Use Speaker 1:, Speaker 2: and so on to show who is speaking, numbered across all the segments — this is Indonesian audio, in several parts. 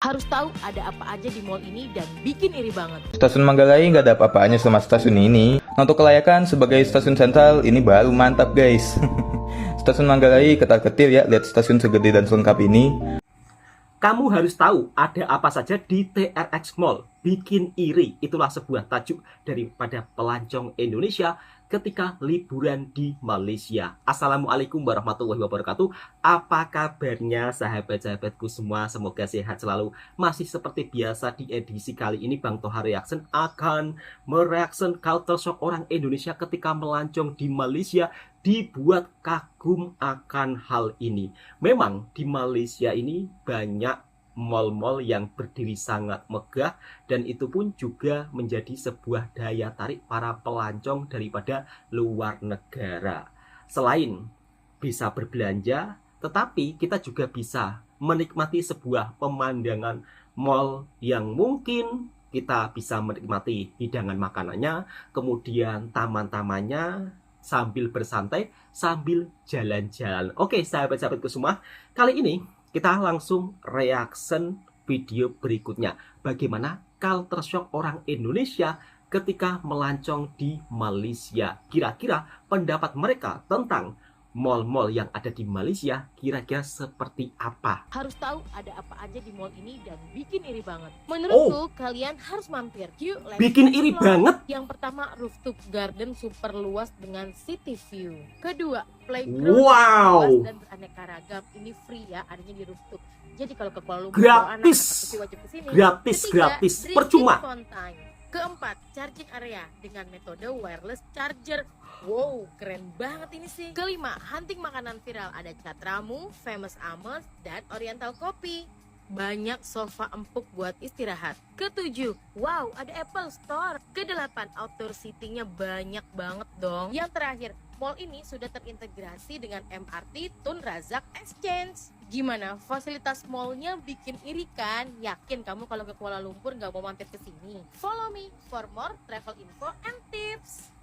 Speaker 1: Harus tahu ada apa aja di mall ini dan bikin iri banget.
Speaker 2: Stasiun Manggarai nggak ada apa-apanya sama stasiun ini. Nah, untuk kelayakan sebagai stasiun sentral ini baru mantap guys. Stasiun Manggarai ketar-ketir ya, lihat stasiun segede dan selengkap ini.
Speaker 3: Kamu harus tahu ada apa saja di TRX Mall. Bikin iri, itulah sebuah tajuk daripada pelancong Indonesia ketika liburan di Malaysia. Assalamualaikum warahmatullahi wabarakatuh. Apa kabarnya sahabat-sahabatku semua? Semoga sehat selalu. Masih seperti biasa di edisi kali ini Bang Toha Reaction akan mereaction culture shock orang Indonesia ketika melancong di Malaysia, dibuat kagum akan hal ini. Memang di Malaysia ini banyak mall-mall yang berdiri sangat megah, dan itu pun juga menjadi sebuah daya tarik para pelancong daripada luar negara. Selain bisa berbelanja, tetapi kita juga bisa menikmati sebuah pemandangan mall yang mungkin kita bisa menikmati hidangan makanannya, kemudian taman-tamannya, sambil bersantai, sambil jalan-jalan. Oke, sahabat-sahabatku semua, kali ini kita langsung reaction video berikutnya. Bagaimana culture shock orang Indonesia ketika melancong di Malaysia. Kira-kira pendapat mereka tentang mall-mall yang ada di Malaysia kira-kira seperti apa?
Speaker 1: Harus tahu ada apa aja di mall ini dan bikin iri banget. Menurutku kalian harus mampir. Yuk,
Speaker 3: bikin iri banget.
Speaker 1: Yang pertama, rooftop garden super luas dengan city view. Kedua, playground
Speaker 3: Wow,
Speaker 1: luas dan beraneka ragam. Ini free ya, adanya di rooftop. Jadi kalau ke Kuala Lumpur
Speaker 3: gratis,
Speaker 1: pasti wajib kesini.
Speaker 3: gratis,
Speaker 1: Ketiga,
Speaker 3: gratis,
Speaker 1: drinking
Speaker 3: percuma.
Speaker 1: fountain. Keempat, charging area dengan metode wireless charger. Wow, keren banget ini sih. Kelima, hunting makanan viral. Ada catramu, famous Amos, dan oriental coffee. Banyak sofa empuk buat istirahat. Ketujuh, wow, ada Apple Store. Kedelapan, outdoor seatingnya banyak banget dong. Yang terakhir, mall ini sudah terintegrasi dengan MRT Tun Razak Exchange. Gimana? Fasilitas mallnya bikin iri kan? Yakin kamu kalau ke Kuala Lumpur nggak mau mampir ke sini? Follow me for more travel info and tips.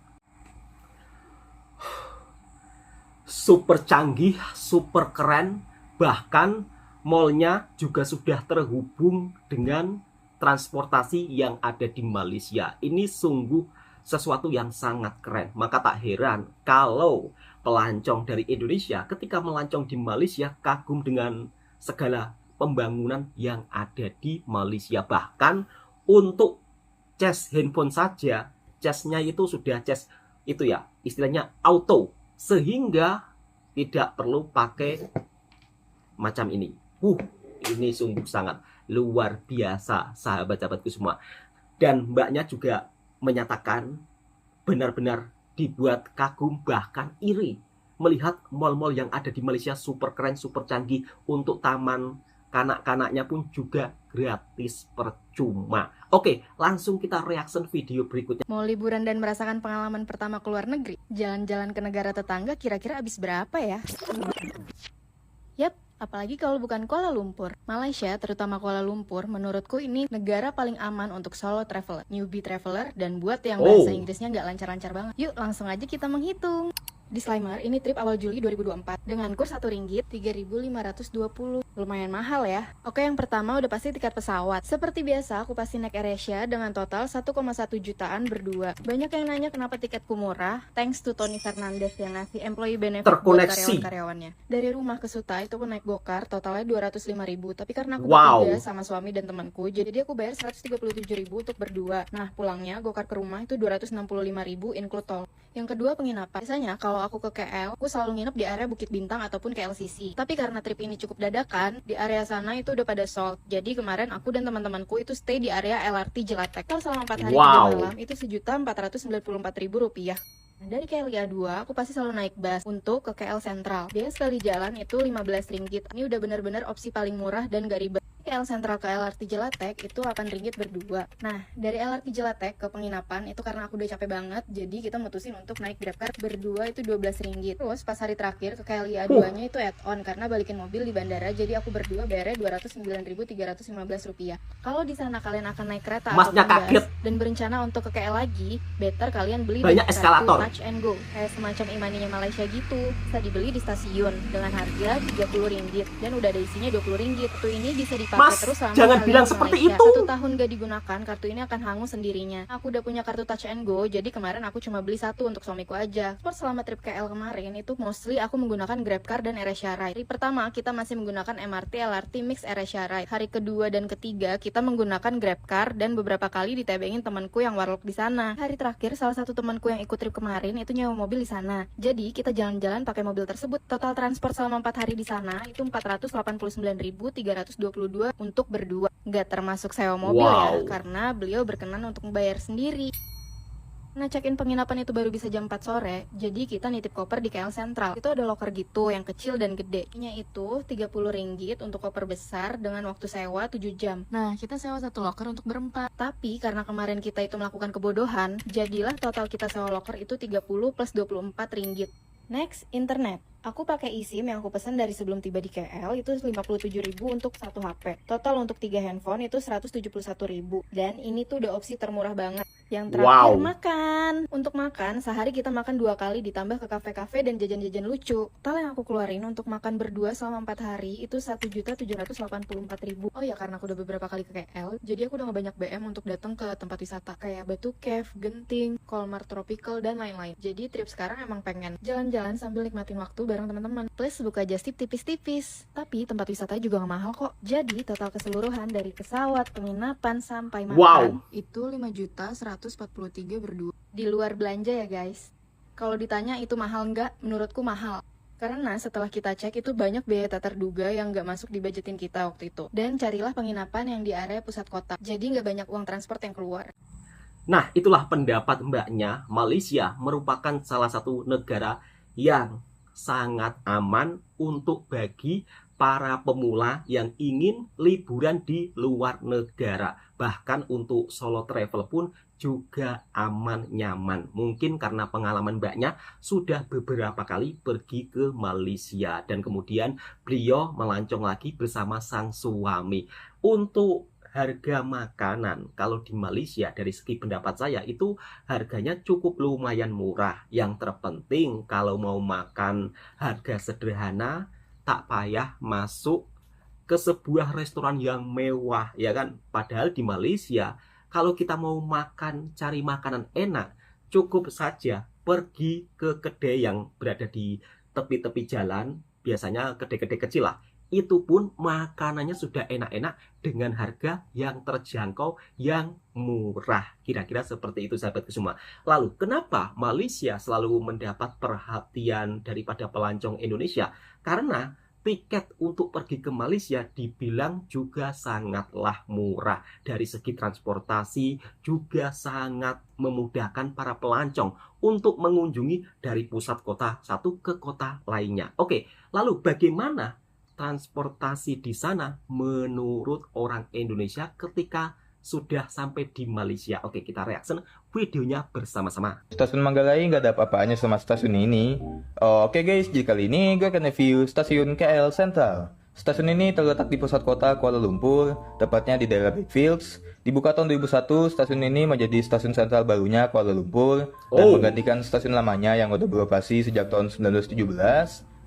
Speaker 3: Super canggih, super keren, bahkan mallnya juga sudah terhubung dengan transportasi yang ada di Malaysia. Ini sungguh sesuatu yang sangat keren. Maka tak heran kalau pelancong dari Indonesia ketika melancong di Malaysia kagum dengan segala pembangunan yang ada di Malaysia. Bahkan untuk cas handphone saja, casnya itu sudah cas itu ya, istilahnya auto, sehingga tidak perlu pakai macam ini. Ini sungguh sangat luar biasa sahabat-sahabatku semua. Dan mbaknya juga menyatakan benar-benar dibuat kagum bahkan iri melihat mall-mall yang ada di Malaysia super keren, super canggih. Untuk taman kanak-kanaknya pun juga gratis, percuma. Oke, langsung kita reaction video berikutnya.
Speaker 4: Mau liburan dan merasakan pengalaman pertama ke luar negeri? Jalan-jalan ke negara tetangga kira-kira habis berapa ya? Yap, apalagi kalau bukan Kuala Lumpur. Malaysia, terutama Kuala Lumpur, menurutku ini negara paling aman untuk solo traveler, newbie traveler, dan buat yang bahasa Inggrisnya nggak lancar-lancar banget. Yuk, langsung aja kita menghitung. Disclaimer, ini trip awal Juli 2024 dengan kurs RM1 3.520. Lumayan mahal ya. Oke, yang pertama udah pasti tiket pesawat. Seperti biasa, aku pasti naik AirAsia dengan total 1,1 jutaan berdua. Banyak yang nanya kenapa tiketku murah. Thanks to Tony Fernandez yang ngasih employee benefit buat karyawan-karyawannya. Dari rumah ke Suta itu aku naik gokar, totalnya 205.000. Tapi karena aku bertiga sama suami dan temanku, jadi aku bayar 137.000 untuk berdua. Nah, pulangnya gokar ke rumah itu 265.000 include tol. Yang kedua, penginapan. Biasanya kalau aku ke KL, aku selalu nginep di area Bukit Bintang ataupun KLCC. Tapi karena trip ini cukup dadakan, di area sana itu udah pada sold. Jadi kemarin aku dan teman-temanku itu stay di area LRT Jelatek. Selama 4 hari 3 malam itu Rp1.494.000. Dari KLIA 2, aku pasti selalu naik bus untuk ke KL Sentral. Biaya sekali jalan itu Rp15. Ini udah benar-benar opsi paling murah dan gak ribet. KL Sentral ke LRT Jelatek itu Rp8 berdua. Nah, dari LRT Jelatek ke penginapan itu karena aku udah capek banget, jadi kita mutusin untuk naik Grabcar berdua itu Rp12. Terus pas hari terakhir ke KLIA 2-nya itu add-on karena balikin mobil di bandara, jadi aku berdua bayarnya Rp209.315. Kalau di sana kalian akan naik kereta atau bus dan berencana untuk ke KL lagi, better kalian beli
Speaker 3: banyak eskalator
Speaker 4: touch and go, kayak semacam imaninya Malaysia gitu. Bisa dibeli di stasiun dengan harga Rp30 dan udah ada isinya Rp20. Itu ini bisa dipakai dipakai
Speaker 3: Mas,
Speaker 4: terus selama
Speaker 3: jangan
Speaker 4: kalian
Speaker 3: bilang
Speaker 4: di
Speaker 3: seperti
Speaker 4: Malaysia.
Speaker 3: itu.
Speaker 4: 1 tahun gak digunakan, kartu ini akan hangus sendirinya. Aku udah punya kartu Touch and Go, jadi kemarin aku cuma beli 1 untuk suamiku aja. Selama trip KL kemarin itu mostly aku menggunakan GrabCar dan AirAsia Ride. Hari pertama kita masih menggunakan MRT, LRT, Mix, AirAsia Ride. Hari kedua dan ketiga kita menggunakan GrabCar dan beberapa kali ditebengin temanku yang warlock di sana. Hari terakhir salah satu temanku yang ikut trip kemarin itu nyewa mobil di sana. Jadi kita jalan-jalan pakai mobil tersebut. Total transport selama 4 hari di sana itu 489.322 untuk berdua. Nggak termasuk sewa mobil ya,
Speaker 3: Wow.
Speaker 4: karena beliau berkenan untuk membayar sendiri. Nah, check-in penginapan itu baru bisa jam 4 sore, jadi kita nitip koper di KL Sentral. Itu ada loker gitu, yang kecil dan gede. Nya itu Rp30 untuk koper besar dengan waktu sewa 7 jam. Nah, kita sewa 1 loker untuk berempat. Tapi karena kemarin kita itu melakukan kebodohan, jadilah total kita sewa loker itu 30 plus Rp24. Next, internet. Aku pakai eSIM yang aku pesan dari sebelum tiba di KL itu 57.000 untuk 1 HP. Total untuk 3 handphone itu 171.000. Dan ini tuh udah opsi termurah banget. Yang terakhir
Speaker 3: Wow.
Speaker 4: makan. Untuk makan, sehari kita makan 2 kali ditambah ke kafe-kafe dan jajan-jajan lucu. Total yang aku keluarin untuk makan berdua selama 4 hari itu 1.784.000. Oh ya, karena aku udah beberapa kali ke KL, jadi aku udah gak banyak BM untuk datang ke tempat wisata kayak Batu Cave, Genting, Kolmar Tropical, dan lain-lain. Jadi trip sekarang emang pengen jalan-jalan sambil nikmatin waktu bareng teman-teman. Plus buka just tip tipis-tipis. Tapi tempat wisata juga gak mahal kok. Jadi total keseluruhan dari pesawat, penginapan, sampai makan itu 5.143 berdua. Di luar belanja ya guys. Kalau ditanya itu mahal nggak? Menurutku mahal. Karena setelah kita cek itu banyak biaya tak terduga yang nggak masuk di budgetin kita waktu itu. Dan carilah penginapan yang di area pusat kota. Jadi nggak banyak uang transport yang keluar.
Speaker 3: Nah, itulah pendapat mbaknya. Malaysia merupakan salah satu negara yang sangat aman untuk bagi para pemula yang ingin liburan di luar negara. Bahkan untuk solo travel pun juga aman nyaman. Mungkin karena pengalaman mbaknya sudah beberapa kali pergi ke Malaysia dan kemudian beliau melancong lagi bersama sang suami. Untuk harga makanan kalau di Malaysia dari segi pendapat saya itu harganya cukup lumayan murah. Yang terpenting kalau mau makan harga sederhana tak payah masuk ke sebuah restoran yang mewah, ya kan? Padahal di Malaysia kalau kita mau makan, cari makanan enak, cukup saja pergi ke kedai yang berada di tepi-tepi jalan, biasanya kedai-kedai kecil lah. Itu pun makanannya sudah enak-enak dengan harga yang terjangkau, yang murah. Kira-kira seperti itu sahabatku semua. Lalu kenapa Malaysia selalu mendapat perhatian daripada pelancong Indonesia? Karena tiket untuk pergi ke Malaysia dibilang juga sangatlah murah. Dari segi transportasi juga sangat memudahkan para pelancong untuk mengunjungi dari pusat kota satu ke kota lainnya. Oke, lalu bagaimana transportasi di sana menurut orang Indonesia ketika sudah sampai di Malaysia? Oke, kita reaction videonya bersama-sama.
Speaker 2: Stasiun Manggarai nggak ada apa-apanya sama stasiun ini. Oke guys, jadi kali ini gue akan review stasiun KL Sentral. Stasiun ini terletak di pusat kota Kuala Lumpur, tepatnya di daerah Brickfields. Dibuka tahun 2001, stasiun ini menjadi stasiun sentral barunya Kuala Lumpur dan menggantikan stasiun lamanya yang udah beroperasi sejak tahun 1917.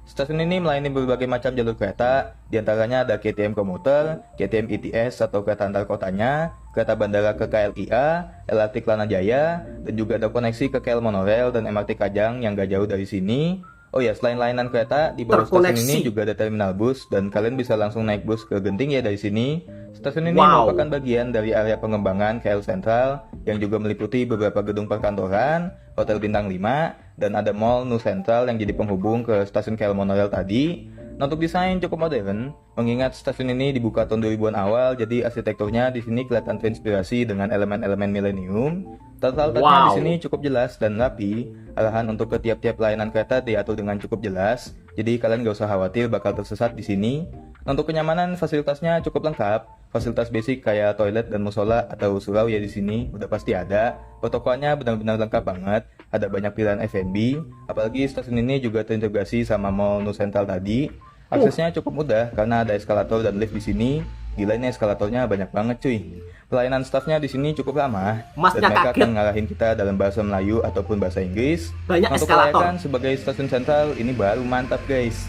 Speaker 2: Stasiun ini melayani berbagai macam jalur kereta, diantaranya ada KTM komuter, KTM ETS atau kereta antar kotanya, kereta bandara ke KLIA, LRT Kelana Jaya, dan juga ada koneksi ke KL Monorail dan MRT Kajang yang gak jauh dari sini. Oh ya, selain layanan kereta, di bawah stasiun ini juga ada terminal bus dan kalian bisa langsung naik bus ke Genting ya dari sini. Stasiun ini merupakan bagian dari area pengembangan KL Sentral yang juga meliputi beberapa gedung perkantoran, hotel bintang 5, dan ada mall Nu Central yang jadi penghubung ke stasiun KL Monorail tadi. Nah, untuk desain cukup modern, mengingat stasiun ini dibuka tahun 2000-an awal, jadi arsitekturnya di sini kelihatan terinspirasi dengan elemen-elemen milenium. Tata-tatanya di sini cukup jelas dan rapi. Arahan untuk ke tiap-tiap layanan kereta diatur dengan cukup jelas, jadi kalian gak usah khawatir bakal tersesat di sini. Untuk kenyamanan, fasilitasnya cukup lengkap. Fasilitas basic kayak toilet dan musola atau surau ya di sini udah pasti ada. Protokolnya benar-benar lengkap banget. Ada banyak pilihan F&B. Apalagi stasiun ini juga terintegrasi sama Mall Nu Central tadi. Aksesnya cukup mudah karena ada eskalator dan lift di sini. Gila, ini eskalatornya banyak banget cuy. Pelayanan stafnya di sini cukup ramah dan mereka akan ngarahin kita dalam bahasa Melayu ataupun bahasa Inggris. Untuk kelayakan sebagai stasiun sentral ini baru mantap guys.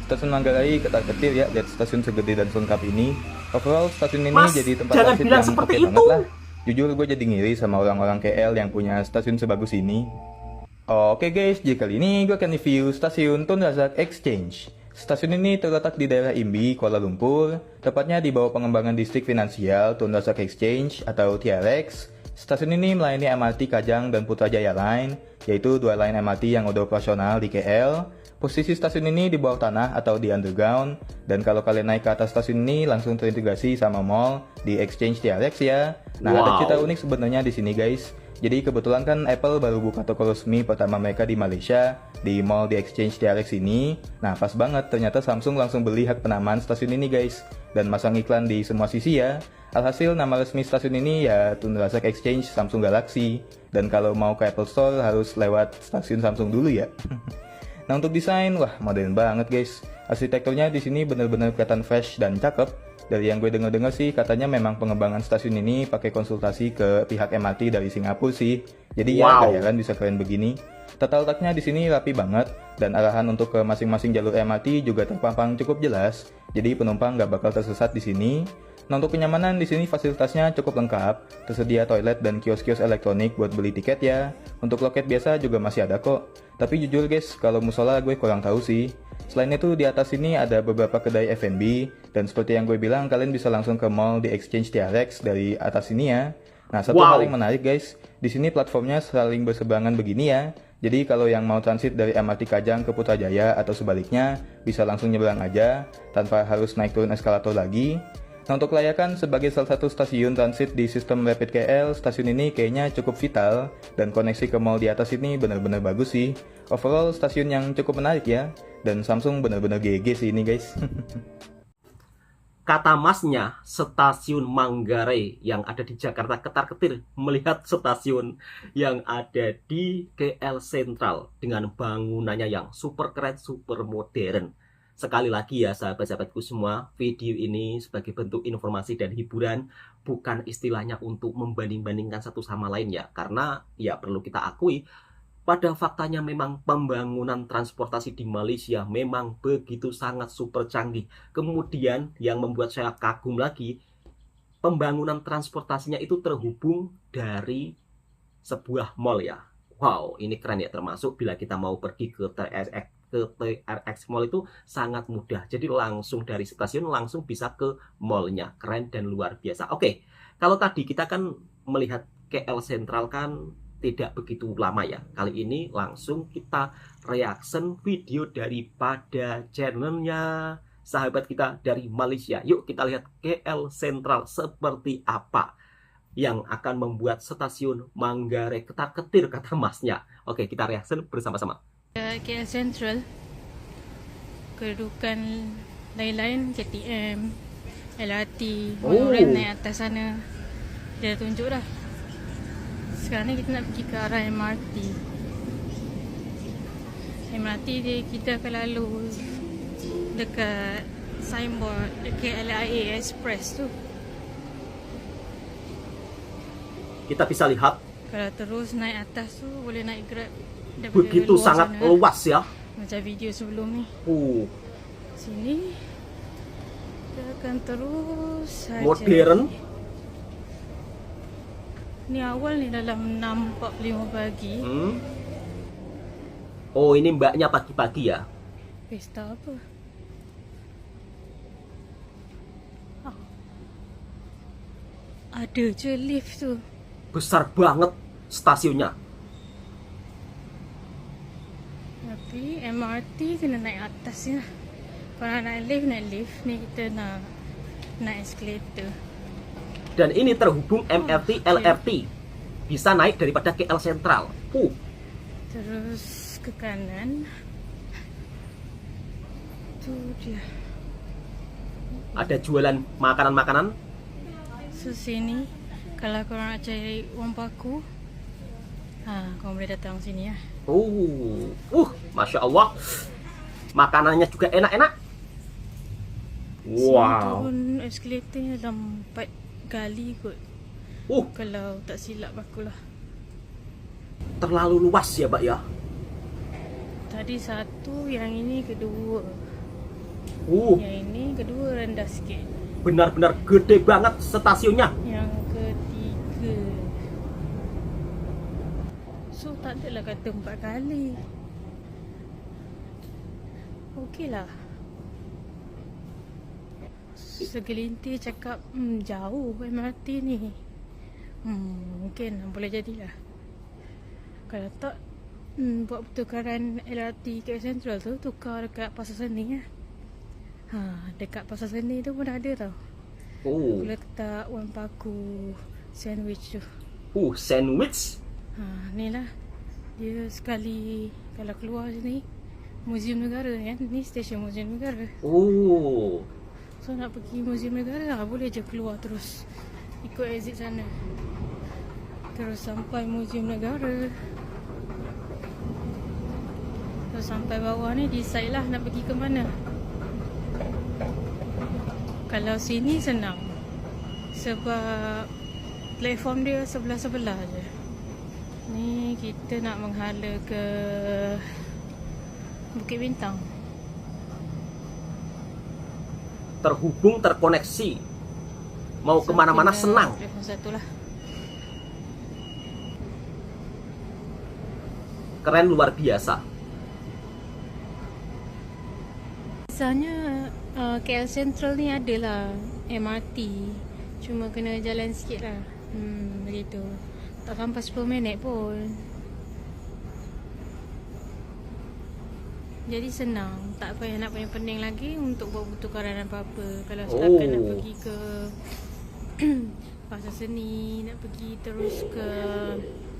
Speaker 2: Stasiun Manggarai ketar-ketir ya, lihat stasiun segede dan selengkap ini. Overall stasiun ini
Speaker 3: Mas,
Speaker 2: jadi tempat
Speaker 3: jangan
Speaker 2: transit
Speaker 3: bilang
Speaker 2: yang
Speaker 3: seperti
Speaker 2: oke
Speaker 3: itu.
Speaker 2: banget lah. Jujur gue jadi ngiri sama orang-orang KL yang punya stasiun sebagus ini. Oke guys, jadi kali ini gue akan review stasiun Tun Razak Exchange. Stasiun ini terletak di daerah Imbi, Kuala Lumpur, tepatnya di bawah pengembangan distrik finansial Tun Razak Exchange atau TRX. Stasiun ini melayani MRT Kajang dan Putrajaya Line, yaitu dua line MRT yang udah operasional di KL. Posisi stasiun ini di bawah tanah atau di underground, dan kalau kalian naik ke atas stasiun ini langsung terintegrasi sama mall di Exchange TRX ya. Nah, ada cerita unik sebenarnya di sini guys. Jadi kebetulan kan Apple baru buka toko resmi pertama mereka di Malaysia, di mall di Exchange TRX ini. Nah, pas banget ternyata Samsung langsung beli hak penamaan stasiun ini guys, dan masang iklan di semua sisi ya. Alhasil nama resmi stasiun ini ya Tun Razak Exchange Samsung Galaxy, dan kalau mau ke Apple Store harus lewat stasiun Samsung dulu ya. Nah, untuk desain, wah modern banget guys. Arsitekturnya di sini bener-bener kelihatan fresh dan cakep. Dari yang gue denger-denger sih katanya memang pengembangan stasiun ini pakai konsultasi ke pihak MRT dari Singapura sih. Jadi ya gak heran bisa keren begini. Tata letaknya di sini rapi banget, dan arahan untuk ke masing-masing jalur MRT juga terpampang cukup jelas. Jadi penumpang gak bakal tersesat di sini. Nah, untuk kenyamanan di sini fasilitasnya cukup lengkap, tersedia toilet dan kios-kios elektronik buat beli tiket ya. Untuk loket biasa juga masih ada kok. Tapi jujur guys, kalau musola gue kurang tahu sih. Selain itu di atas sini ada beberapa kedai F&B, dan seperti yang gue bilang kalian bisa langsung ke mall di Exchange TRX dari atas sini ya. Nah, satu hal yang menarik guys, di sini platformnya saling berseberangan begini ya. Jadi kalau yang mau transit dari MRT Kajang ke Putrajaya atau sebaliknya, bisa langsung nyebrang aja tanpa harus naik turun eskalator lagi. Nah, untuk kelayakan sebagai salah satu stasiun transit di sistem Rapid KL, stasiun ini kayaknya cukup vital, dan koneksi ke mall di atas ini benar-benar bagus sih. Overall stasiun yang cukup menarik ya, dan Samsung benar-benar GG sih ini guys.
Speaker 3: Kata masnya, stasiun Manggarai yang ada di Jakarta ketar-ketir melihat stasiun yang ada di KL Sentral dengan bangunannya yang super keren, super modern. Sekali lagi ya sahabat-sahabatku semua, video ini sebagai bentuk informasi dan hiburan, bukan istilahnya untuk membanding-bandingkan satu sama lain ya. Karena ya perlu kita akui, pada faktanya memang pembangunan transportasi di Malaysia memang begitu sangat super canggih. Kemudian yang membuat saya kagum lagi, pembangunan transportasinya itu terhubung dari sebuah mall ya. Wow, ini keren ya, termasuk bila kita mau pergi ke TRX Mall itu sangat mudah. Jadi langsung dari stasiun langsung bisa ke mallnya. Keren dan luar biasa. Oke, kalau tadi kita kan melihat KL Sentral kan tidak begitu lama ya. Kali ini langsung kita reaction video daripada channelnya sahabat kita dari Malaysia. Yuk kita lihat KL Sentral seperti apa yang akan membuat stasiun Manggarai ketar-ketir kata masnya. Oke, kita reaction bersama-sama.
Speaker 5: KL Central, kedudukan lain-lain KTM, LRT, monorail naik atas sana. Dia tunjuk dah. Sekarang ni kita nak pergi ke arah MRT. MRT dia kita akan lalu dekat signboard dekat LIA Express tu.
Speaker 3: Kita bisa lihat
Speaker 5: Kalau terus naik atas tu boleh naik Grab.
Speaker 3: begitu sangat
Speaker 5: sana,
Speaker 3: luas ya.
Speaker 5: macam video sebelum ni. Sini kita akan terus saja.
Speaker 3: Modern.
Speaker 5: Ni awal ni dalam 6.45 pagi.
Speaker 3: Oh, ini mbaknya pagi-pagi ya.
Speaker 5: Pesta apa? Ada je lift tu.
Speaker 3: Besar banget stasiunnya.
Speaker 5: Tapi MRT kena naik atas ya. Kalau nak naik lift ni kita nak naik escalator.
Speaker 3: Dan ini terhubung MRT, LRT. Bisa naik daripada KL Sentral.
Speaker 5: Terus ke kanan. Tu dia.
Speaker 3: Ada jualan makanan-makanan.
Speaker 5: So sini kalau korang nak cari wang paku, korang boleh datang sini ya.
Speaker 3: Masya Allah. Makanannya juga enak-enak.
Speaker 5: Sini turun escalatornya dalam 4 kali kot. Kalau tak silap aku lah.
Speaker 3: Terlalu luas ya, Mbak ya.
Speaker 5: Tadi satu, yang ini kedua. Yang ini kedua rendah sikit.
Speaker 3: benar-benar gede banget stasiunnya.
Speaker 5: Yang ketiga. So tak adalah kata 4 kali. Okeylah. Segelintir cakap jauh MRT ni. Mungkin boleh jadilah. Kalau tak buat pertukaran LRT KL Sentral tu, tukar dekat Pasar Seni lah. Dekat Pasar Seni tu pun ada tau.
Speaker 3: Oh.
Speaker 5: Boleh letak wan paku sandwich tu.
Speaker 3: Sandwich.
Speaker 5: Ni lah. Dia sekali kalau keluar sini Muzium Negara kan. Ni stesen Muzium Negara.
Speaker 3: Oh.
Speaker 5: So nak pergi Muzium Negara boleh je keluar terus ikut exit sana. Terus sampai Muzium Negara. Terus sampai bawah ni decide lah nak pergi ke mana. Kalau sini senang. Sebab platform dia sebelah-sebelah je. Ni kita nak menghala ke Bukit Bintang.
Speaker 3: Terhubung, terkoneksi. Mau
Speaker 5: So,
Speaker 3: kemana-mana
Speaker 5: kena
Speaker 3: senang.
Speaker 5: Platform satu lah.
Speaker 3: Keren luar biasa.
Speaker 5: Biasanya KL Sentral ni adalah MRT. Cuma kena jalan sikit lah. Begitu. Tak sampai 10 minit pun. Jadi senang. Tak payah nak pening-pening lagi untuk buat pertukaran apa-apa. Kalau setakat nak pergi ke Pasar Seni, nak pergi terus ke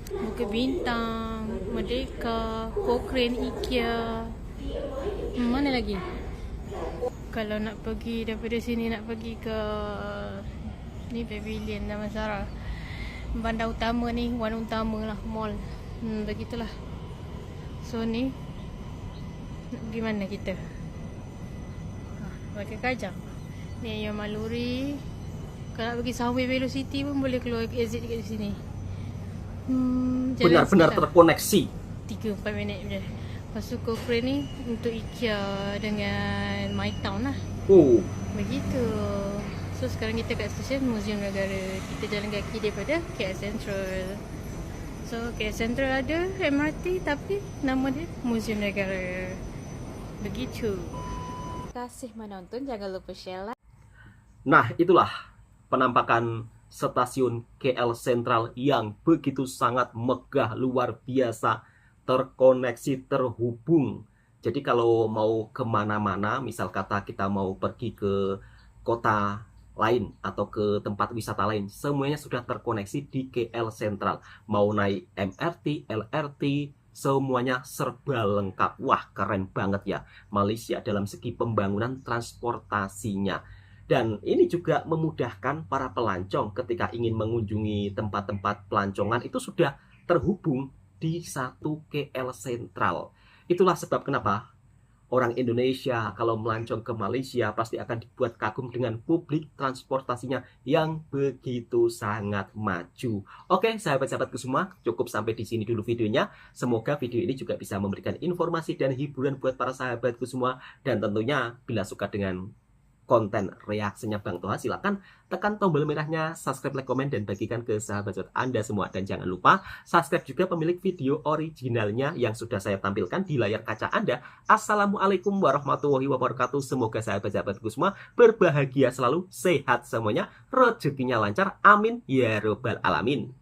Speaker 5: Bukit Bintang, Merdeka, Cochrane, IKEA. Mana lagi? Kalau nak pergi daripada sini, nak pergi ke ni Pavilion Damansara, bandar utama ni, Wan Utama lah, mall. Begitulah. So ni nak pergi mana kita? Pakai Kajang. Ni Ayam Maluri. Kalau nak pergi Subway Velocity pun boleh keluar exit dekat sini.
Speaker 3: Benar-benar terkoneksi.
Speaker 5: 3-4 minit je. Lepas tu Cochrane ni untuk IKEA dengan My Town lah.
Speaker 3: Oh.
Speaker 5: Begitu. So sekarang kita kat stesen Muzium Negara. Kita jalan kaki daripada KL Sentral. So KL Sentral ada MRT tapi nama dia Muzium Negara. Begitu.
Speaker 4: Terima kasih menonton, jangan lupa share, like.
Speaker 3: Nah, itulah penampakan stasiun KL Sentral yang begitu sangat megah, luar biasa, terkoneksi, terhubung. Jadi kalau mau kemana-mana, misal kata kita mau pergi ke kota lain atau ke tempat wisata lain, semuanya sudah terkoneksi di KL Sentral. Mau naik MRT, LRT, semuanya serba lengkap. Wah, keren banget ya Malaysia dalam segi pembangunan transportasinya. Dan ini juga memudahkan para pelancong ketika ingin mengunjungi tempat-tempat pelancongan itu sudah terhubung di satu KL Sentral. Itulah sebab kenapa orang Indonesia kalau melancong ke Malaysia pasti akan dibuat kagum dengan publik transportasinya yang begitu sangat maju. Oke, sahabat-sahabatku semua, cukup sampai di sini dulu videonya. Semoga video ini juga bisa memberikan informasi dan hiburan buat para sahabatku semua. Dan tentunya bila suka dengan konten reaksinya Bang Toha, silakan tekan tombol merahnya, subscribe, like, komen, dan bagikan ke sahabat-sahabat Anda semua. Dan jangan lupa subscribe juga pemilik video originalnya yang sudah saya tampilkan di layar kaca Anda. Assalamualaikum warahmatullahi wabarakatuh. Semoga sahabat-sahabatku semua berbahagia selalu, sehat semuanya, rezekinya lancar. Amin ya robbal alamin.